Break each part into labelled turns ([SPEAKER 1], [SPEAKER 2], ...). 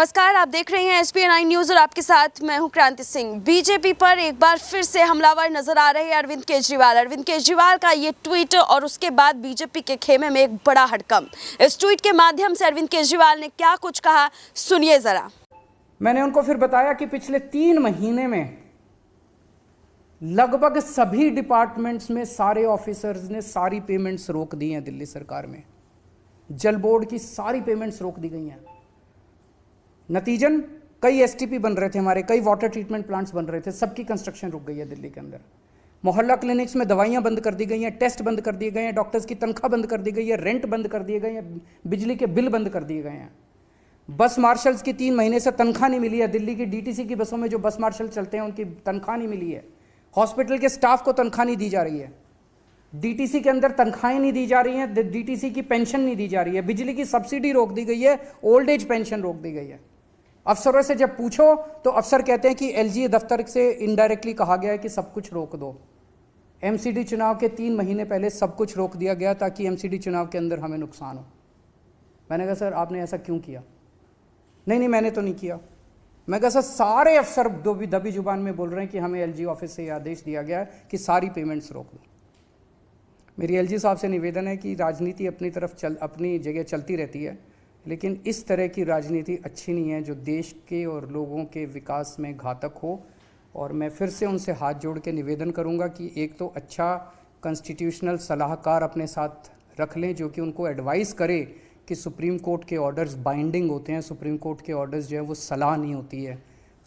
[SPEAKER 1] नमस्कार, आप देख रहे हैं SPN9 न्यूज और आपके साथ मैं हूं क्रांति सिंह। बीजेपी पर एक बार फिर से हमलावर नजर आ रहे हैं अरविंद केजरीवाल। अरविंद केजरीवाल का ये ट्वीट और उसके बाद बीजेपी के खेमे में एक बड़ा हड़कंप। इस ट्वीट के माध्यम से अरविंद केजरीवाल ने क्या कुछ कहा, सुनिए जरा।
[SPEAKER 2] मैंने उनको फिर बताया कि पिछले 3 महीने में लगभग सभी डिपार्टमेंट्स में सारे ऑफिसर्स ने सारी पेमेंट्स रोक दी हैं। दिल्ली सरकार में जल बोर्ड की सारी पेमेंट्स रोक दी गई हैं। नतीजन कई एसटीपी बन रहे थे, हमारे कई वाटर ट्रीटमेंट प्लांट्स बन रहे थे, सबकी कंस्ट्रक्शन रुक गई है दिल्ली के अंदर। मोहल्ला क्लिनिक्स में दवाइयां बंद कर दी गई हैं, टेस्ट बंद कर दिए गए हैं, डॉक्टर्स की तनख्वाह बंद कर दी गई है, रेंट बंद कर दिए गए हैं, बिजली के बिल बंद कर दिए गए हैं। बस मार्शल्स की 3 महीने से तनख्वाह नहीं मिली है। दिल्ली की डीटीसी की बसों में जो बस मार्शल चलते हैं उनकी तनख्वाह नहीं मिली है। हॉस्पिटल के स्टाफ को तनख्वाह नहीं दी जा रही है। डीटीसी के अंदर तनख्वाहें नहीं दी जा रही हैं, डीटीसी की पेंशन नहीं दी जा रही है, बिजली की सब्सिडी रोक दी गई है, ओल्ड एज पेंशन रोक दी गई है। अफसरों से जब पूछो तो अफसर कहते हैं कि एलजी दफ्तर से इनडायरेक्टली कहा गया है कि सब कुछ रोक दो। एमसीडी चुनाव के 3 महीने पहले सब कुछ रोक दिया गया ताकि एमसीडी चुनाव के अंदर हमें नुकसान हो। मैंने कहा सर आपने ऐसा क्यों किया? नहीं मैंने तो नहीं किया। मैं कहा सर सारे अफसर दबी जुबान में बोल रहे हैं कि हमें एलजी ऑफिस से आदेश दिया गया है कि सारी पेमेंट्स रोक दो। मेरी एलजी साहब से निवेदन है कि राजनीति अपनी जगह चलती रहती है, लेकिन इस तरह की राजनीति अच्छी नहीं है जो देश के और लोगों के विकास में घातक हो। और मैं फिर से उनसे हाथ जोड़ के निवेदन करूंगा कि एक तो अच्छा कॉन्स्टिट्यूशनल सलाहकार अपने साथ रख लें जो कि उनको एडवाइस करे कि सुप्रीम कोर्ट के ऑर्डर्स बाइंडिंग होते हैं। सुप्रीम कोर्ट के ऑर्डर्स जो है वो सलाह नहीं होती है।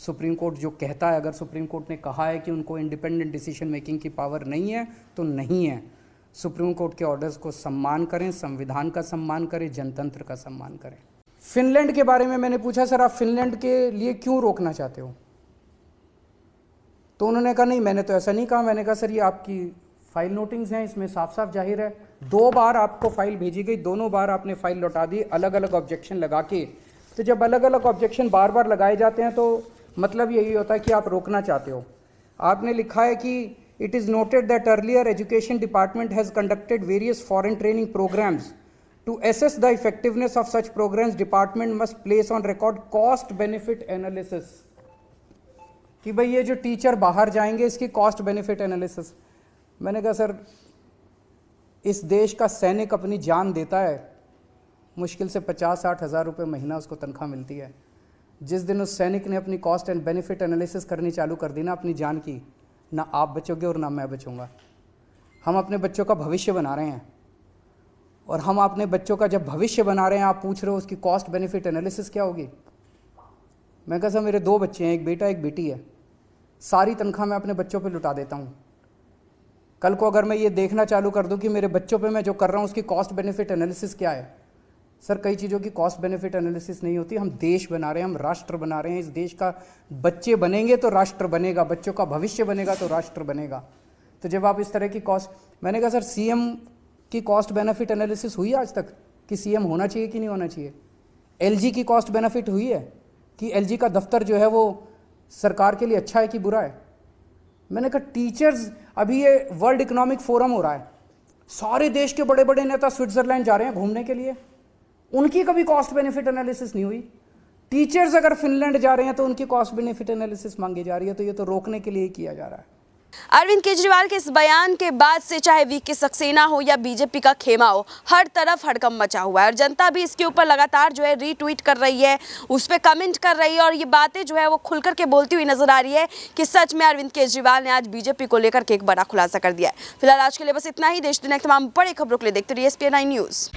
[SPEAKER 2] सुप्रीम कोर्ट जो कहता है, अगर सुप्रीम कोर्ट ने कहा है कि उनको इंडिपेंडेंट डिसीजन मेकिंग की पावर नहीं है तो नहीं है। सुप्रीम कोर्ट के ऑर्डर्स को सम्मान करें, संविधान का सम्मान करें, जनतंत्र का सम्मान करें। फिनलैंड के बारे में मैंने पूछा सर आप फिनलैंड के लिए क्यों रोकना चाहते हो? तो उन्होंने कहा नहीं मैंने तो ऐसा नहीं कहा। मैंने कहा सर ये आपकी फाइल नोटिंग्स हैं, इसमें साफ साफ जाहिर है 2 बार आपको फाइल भेजी गई, दोनों बार आपने फाइल लौटा दी अलग अलग ऑब्जेक्शन लगा के। तो जब अलग अलग ऑब्जेक्शन बार बार लगाए जाते हैं तो मतलब यही होता है कि आप रोकना चाहते हो। आपने लिखा है कि it is noted that earlier education department has conducted various foreign training programs. To assess the effectiveness of such programs, department must place on record cost benefit analysis. कि भाई ये जो टीचर बाहर जाएंगे इसकी कॉस्ट बेनिफिट एनालिसिस। मैंने कहा sir इस देश का सैनिक अपनी जान देता है, मुश्किल से 50-60 हज़ार रुपये महीना उसको तनख्वाह मिलती है। जिस दिन उस सैनिक ने अपनी कॉस्ट एंड बेनिफिट एनालिसिस करनी चालू कर दी ना अपनी जान की, ना आप बचोगे और ना मैं बचूंगा। हम अपने बच्चों का भविष्य बना रहे हैं और हम अपने बच्चों का जब भविष्य बना रहे हैं आप पूछ रहे हो उसकी कॉस्ट बेनिफिट एनालिसिस क्या होगी? मैं कहा सर मेरे 2 बच्चे हैं, एक बेटा एक बेटी है, सारी तनख्वाह मैं अपने बच्चों पे लुटा देता हूँ। कल को अगर मैं ये देखना चालू कर दूँ कि मेरे बच्चों पे मैं जो कर रहा हूँ उसकी कॉस्ट बेनिफिट एनालिसिस क्या है। सर कई चीज़ों की कॉस्ट बेनिफिट एनालिसिस नहीं होती। हम देश बना रहे हैं, हम राष्ट्र बना रहे हैं। इस देश का बच्चे बनेंगे तो राष्ट्र बनेगा, बच्चों का भविष्य बनेगा तो राष्ट्र बनेगा। तो जब आप इस तरह की कॉस्ट, मैंने कहा सर सीएम की कॉस्ट बेनिफिट एनालिसिस हुई आज तक कि सीएम होना चाहिए कि नहीं होना चाहिए? एलजी की कॉस्ट बेनिफिट हुई है कि एलजी का दफ्तर जो है वो सरकार के लिए अच्छा है कि बुरा है? मैंने कहा टीचर्स, अभी ये वर्ल्ड इकोनॉमिक फोरम हो रहा है, सारे देश के बड़े बड़े नेता स्विट्जरलैंड जा रहे हैं घूमने के लिए, उनकी कभी कॉस्ट बेनिफिट एनालिसिस नहीं हुई। टीचर्स अगर फिनलैंड जा रहे हैं तो उनकी कॉस्ट बेनिफिट एनालिसिस मांगी जा रही है। तो ये तो रोकने के लिए ही किया जा रहा है।
[SPEAKER 1] अरविंद केजरीवाल के इस बयान के बाद से चाहे वीके सक्सेना हो या बीजेपी का खेमा हो, हर तरफ हड़कंप मचा हुआ है और जनता भी इसके ऊपर लगातार जो है रीट्वीट कर रही है, उस पर कमेंट कर रही है और ये बातें जो है वो खुलकर के बोलती हुई नजर आ रही है कि सच में अरविंद केजरीवाल ने आज बीजेपी को लेकर के एक बड़ा खुलासा कर दिया है। फिलहाल आज के लिए बस इतना ही। देश दुनिया के तमाम बड़ी खबरों के लिए देखते रहिए SPN9 न्यूज।